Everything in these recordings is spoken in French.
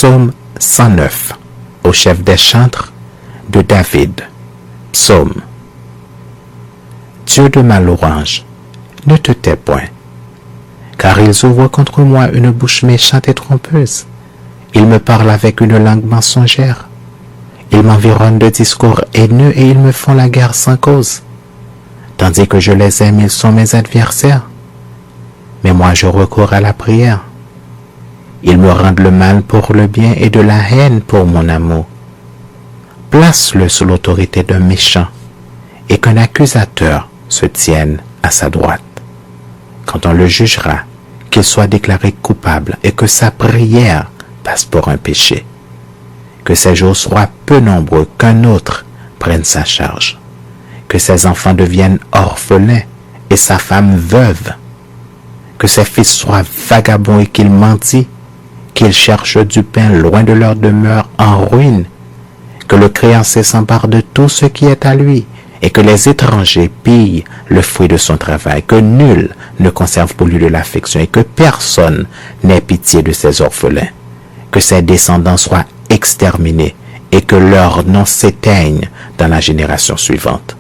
Psaume 109, au chef des chantres de David. Psaume. Dieu de ma louange, ne te tais point, car ils ouvrent contre moi une bouche méchante et trompeuse. Ils me parlent avec une langue mensongère. Ils m'environnent de discours haineux et ils me font la guerre sans cause. Tandis que je les aime, ils sont mes adversaires. Mais moi, je recours à la prière. Ils me rendent le mal pour le bien et de la haine pour mon amour. Place-le sous l'autorité d'un méchant et qu'un accusateur se tienne à sa droite. Quand on le jugera, qu'il soit déclaré coupable et que sa prière passe pour un péché. Que ses jours soient peu nombreux, qu'un autre prenne sa charge. Que ses enfants deviennent orphelins et sa femme veuve. Que ses fils soient vagabonds et qu'ils mendient, qu'ils cherchent du pain loin de leur demeure en ruine. Que le créancier s'empare de tout ce qui est à lui et que les étrangers pillent le fruit de son travail. Que nul ne conserve pour lui de l'affection et que personne n'ait pitié de ses orphelins. Que ses descendants soient exterminés et que leur nom s'éteigne dans la génération suivante.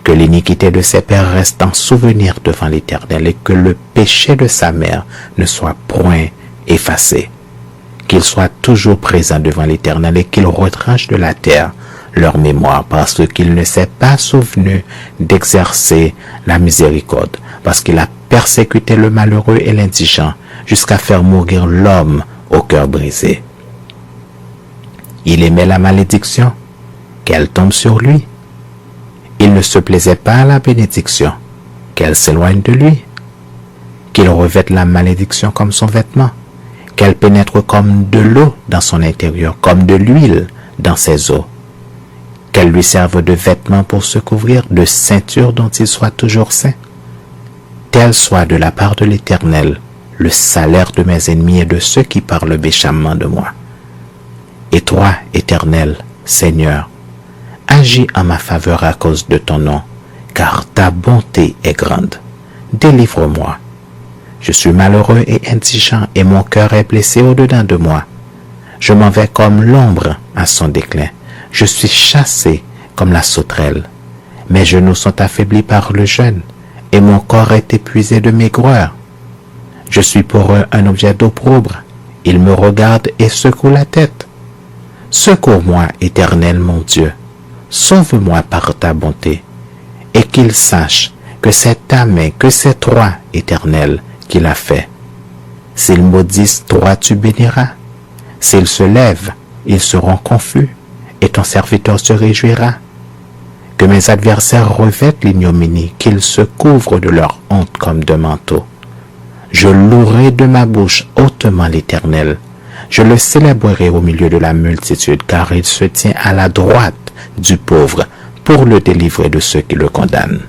Que l'iniquité de ses pères reste en souvenir devant l'Éternel et que le péché de sa mère ne soit point effacé. Qu'il soit toujours présent devant l'Éternel et qu'il retranche de la terre leur mémoire parce qu'il ne s'est pas souvenu d'exercer la miséricorde, parce qu'il a persécuté le malheureux et l'indigent jusqu'à faire mourir l'homme au cœur brisé. Il aimait la malédiction, qu'elle tombe sur lui. Il ne se plaisait pas à la bénédiction, qu'elle s'éloigne de lui. Qu'il revête la malédiction comme son vêtement, qu'elle pénètre comme de l'eau dans son intérieur, comme de l'huile dans ses os. Qu'elle lui serve de vêtement pour se couvrir, de ceinture dont il soit toujours saint. Tel soit de la part de l'Éternel le salaire de mes ennemis et de ceux qui parlent méchamment de moi. Et toi, Éternel, Seigneur, agis en ma faveur à cause de ton nom, car ta bonté est grande. Délivre-moi. Je suis malheureux et indigent, et mon cœur est blessé au-dedans de moi. Je m'en vais comme l'ombre à son déclin. Je suis chassé comme la sauterelle. Mes genoux sont affaiblis par le jeûne, et mon corps est épuisé de maigreur. Je suis pour eux un objet d'opprobre. Ils me regardent et secouent la tête. Secours-moi, Éternel mon Dieu. Sauve-moi par ta bonté, et qu'ils sachent que c'est ta main, que c'est toi, Éternel, qui l'a fait. S'ils maudissent, toi tu béniras. S'ils se lèvent, ils seront confus, et ton serviteur se réjouira. Que mes adversaires revêtent l'ignominie, qu'ils se couvrent de leur honte comme de manteau. Je louerai de ma bouche hautement l'Éternel. Je le célébrerai au milieu de la multitude, car il se tient à la droite du pauvre pour le délivrer de ceux qui le condamnent.